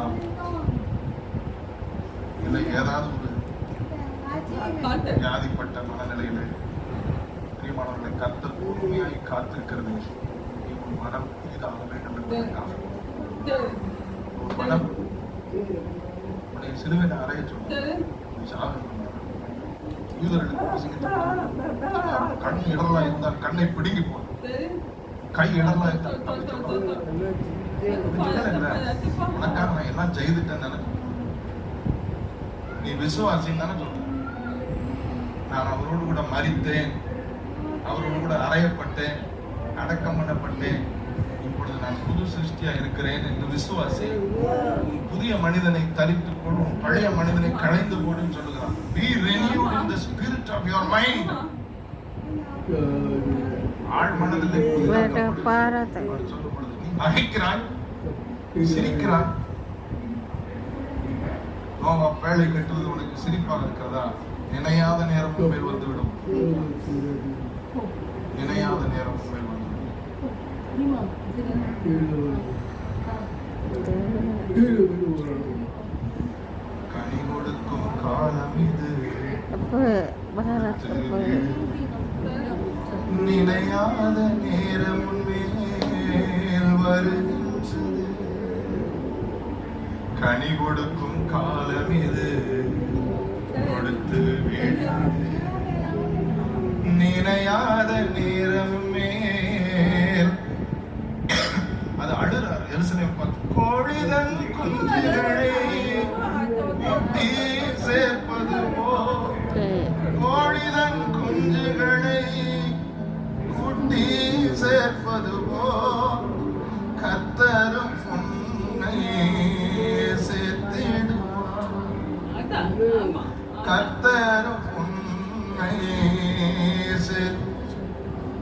இருக்கலாம், இல்லை ஏதாவது ஒரு வியாதிப்பட்ட மனநிலையில பிரியமானவர்களை கர்த்தர் பொறுமையாய் காத்திருக்கிறது. நீ உன் மனம் இதாக வேண்டும் என்பதற்காக உன் மனம் உன்னை சிலுவையில் அறைய சொன்னார். கண் இடரலா இருந்தால் கண்ணை பிடுங்கி போடும், கை இடரலா இருந்தால் உனக்காக நான் எல்லாம் செய்துட்டேன் தானே, நீ விசுவாசின்னு தானே சொல்ற. நான் அவரோடு கூட மரித்தேன், அவரோடு கூட அறையப்பட்டேன், அடக்கம் பண்ணப்பட்டேன், இப்பொழுது நான் புது சிருஷ்டியா இருக்கிறேன் என்று விசுவாசி. புதிய மனிதனை தரித்துக் கொண்டு பழைய மனிதனை களைந்து போடுன்னு சொல்லுகிறான். Be renewed in the spirit of your mind. ஆழ் மனதிலே நகைக்கிறாய், சிரிக்கிறாய். நோவா பேழை கட்டுவது உனக்கு சிரிப்பாக இருக்கிறதா? நினையாத நேரம் மேல் வந்துவிடும், நினையாத நேரம் மேல் வந்துவிடும். கனி கொடுக்கும் காலம் இது, நினையாத நேரம் மேல் வருகின்றது. கனி கொடுக்கும் காலம் இது, கொடுத்து நினையாத நேரம் மேல். அது அழுறார் எருசலேம் பார்த்து. கோழிதன் குஞ்சுகளை கூட்டி சேர்ப்பது போல், கோழிதன் குஞ்சுகளை கூட்டி சேர்ப்பது போல் கர்த்தரும் உன்னை சேர்த்திடுவார், கர்த்தரும் உன்னை சேர்த்து.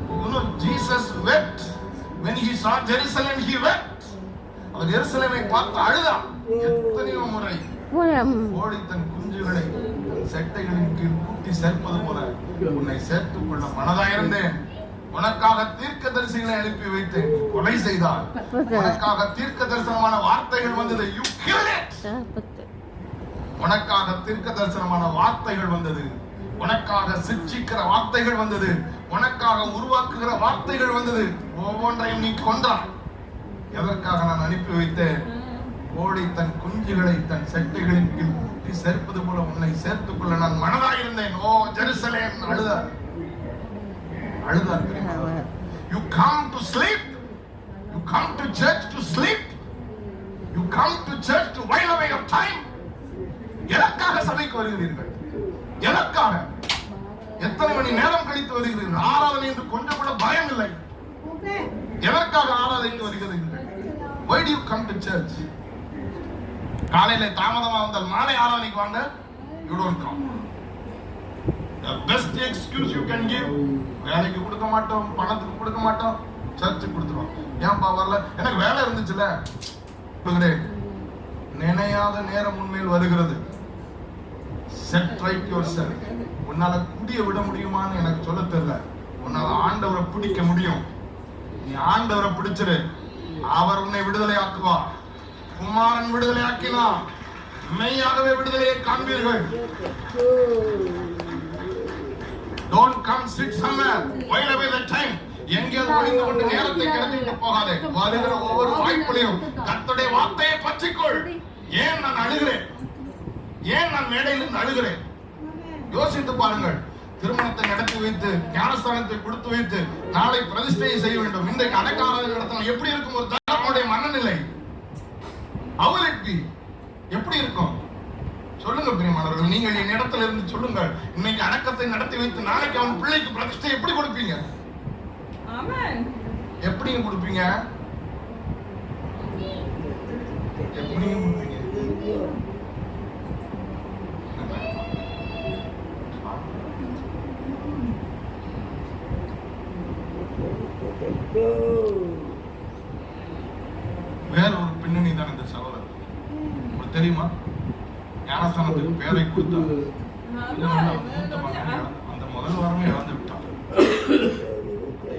You know, Jesus wept when he saw Jerusalem. He wept. அவர் எருசலேமை பார்த்து அழுதான். எத்தனையோ முறை கோழி தன் குஞ்சுகளை செட்டைகளின் கீழ் கூட்டி சேர்ப்பது போல உன்னை சேர்த்துக் கொள்ள மனதாயிருந்தேன். உனக்காக தீர்க்க தரிசனங்களை அனுப்பி வைத்தேன், கொலை செய்தார். உனக்காக தீர்க்க தரிசனமான வார்த்தைகள் வந்தது, you killed it. உனக்காக தீர்க்க தரிசனமான வார்த்தைகள் வந்தது, உனக்காக சிட்சிக்கிற வார்த்தைகள் வந்தது, உனக்காக உருவாக்குகிற வார்த்தைகள் வந்தது. ஒவ்வொன்றையும் நீ கொன்றாய். எதற்காக நான் அனுப்பி வைத்தேன்? கோழி தன் குஞ்சுகளை தன் செட்டைகளின் கீழ் கூட்டி சேர்ப்பது போல உன்னை சேர்த்துக் கொள்ள நான் மனதாயிருந்தேன். ஓ ஜெருசலேம், அழுதார், அழுதார். You come to sleep, you come to church to sleep, you come to church to while away your time. எதற்காக சபைக்கு வருகிறீர்கள்? எதற்காக? எத்தனை மணி நேரம் கழித்து வருகிறீர்கள்? ஆராதனை என்று கொஞ்சம் கூட பயம் இல்லை. எதற்காக ஆராதனைக்கு வருகிறீர்கள்? Why do you come to church? காலையில தாமதமா வந்தால் மாலை ஆராதனைக்கு வாங்க, you don't come. The best excuse you can give, வேலைக்கு கொடுக்க மாட்டோம், பணத்துக்கு கொடுக்க மாட்டோம், சர்ச்சுக்கு கொடுத்துருவோம். ஏன்பா வரல? எனக்கு வேலை இருந்துச்சுல. நினையாத நேரம் உண்மையில் வருகிறது. Set right yourself. உன்னால குடிய விட முடியுமான்னு எனக்கு சொல்ல தெரியல. உன்னால ஆண்டவரை பிடிக்க முடியும். நீ ஆண்டவரை பிடிச்சிரு, அவர் உன்னை விடுதலை ஆக்குவார். குமாரன் விடுதலை ஆக்கினார், மெய்யாகவே விடுதலையை காண்பீர்கள். Don't come sit somewhere while away the time. எங்கேயாவது ஒளிந்து கொண்டு நேரத்தை கடத்திட்டு போகாதே. வருகிற ஒவ்வொரு வாய்ப்புலையும் கர்த்தருடைய வார்த்தையை பற்றிக்கொள். ஏன் நான் அழுகிறேன்? ஏன் நான் மேடையில் அழுகிறேன்? யோசித்து பாருங்கள். திருமணத்தை நடத்தி வைத்து, ஞானஸ்தானத்தை கொடுத்து வைத்து, நாளை பிரதிஷ்டையை செய்ய வேண்டும். இன்றைக்கு அடக்காரதை நடத்தணும். எப்படி இருக்கும் ஒரு தகப்பனுடைய மனநிலை? How will it be? எப்படி இருக்கும்? சொல்லுங்க பிரியமானவர்கள், நீங்கள் என் இடத்துல இருந்து சொல்லுங்கள். இன்னைக்கு அடக்கத்தை நடத்தி வைத்து நாளைக்கு அவன் பிள்ளைக்கு பிரதிஷ்டை எப்படி கொடுப்பீங்க? எப்படிங்க கொடுப்பீங்க? எப்படிங்க கொடுப்பீங்க? வேற ஒரு பின்னணி தான் இந்த சகோதரர். உங்களுக்கு தெரியுமா? ஞானஸ்தானத்துக்கு பேரை கொடுத்தார். அந்த முதல் வாரமே இழந்து விட்டார்.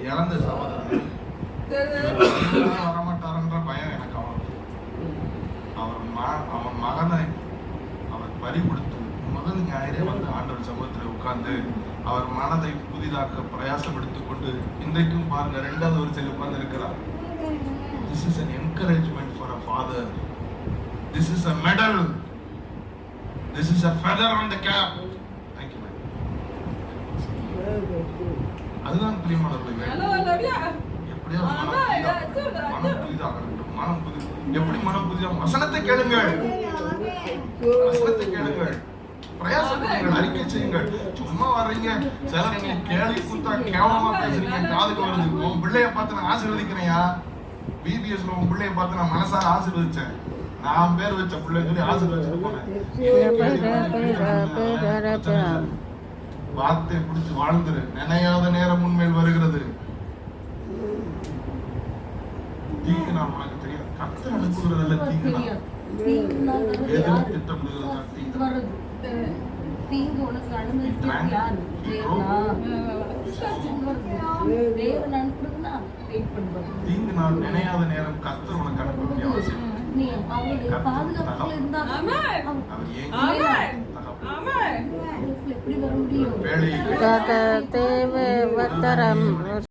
இழந்த சகோதரர் வரமாட்டாருன்ற பயம் எனக்கு. அவர் அவன் மகனை அவர் பறி கொடுத்து முதல் ஞாயிறே வந்து ஆண்டவர் சமூகத்தில் உட்கார்ந்து அவர் மனதை புதிதாக்க பிரயாசம் எடுத்துக் கொண்டு இன்றைக்கும் பாருங்க 2வது வரிசையில் உட்கார்ந்து இருக்கிறார். This is an encouragement for a father. This is a medal. This is a feather on the cap. Thank you. அதுதான் பிரியமானவர்களே. எப்படியா மனம் புதிதாகட்டும். எப்படி மனம் புதிதாக? வசனத்தை கேளுங்கள், வசனத்தை கேளுங்கள், பிரயாசப்படுங்கள், அறிக்கை செய்யுங்கள். சும்மா வர்றீங்க, சிலர் நீங்க கேள்வி கொடுத்தா கேவலமா பேசுறீங்க, காதுக்கு வருது. உன் பிள்ளைய பார்த்து நான் ஆசீர்வதிக்கிறேன்யா. பிபிஎஸ்ல உன் பிள்ளைய பார்த்து நான் மனசார ஆசீர்வதிச்சேன். நான் பேர் வச்ச பிள்ளை சொல்லி ஆசீர்வதிச்சுட்டு போனேன். வார்த்தையை பிடிச்சு வாழ்ந்துரு. நினையாத நேரம் உண்மையில் வருகிறது. தீங்கு நான் உனக்கு தெரியும். கர்த்தர் அனுப்புகிறதல்ல தீங்கு நான். எதிர்த்து திட்டமிடுகிறதா தீங்கு. தீங்கு உனக்கு அனுமதிக்கிறது யார்? தேவன் அனுப்புறதுன்னா வெயிட் பண்ணுவாங்க. தீங்கு நான் நினையாத நேரம் கர்த்தர் உனக்கு அனுப்ப வேண்டிய அவசியம். நீ அவருடைய பாதுகாப்புல இருந்தா எப்படி வர முடியும்? வேலையை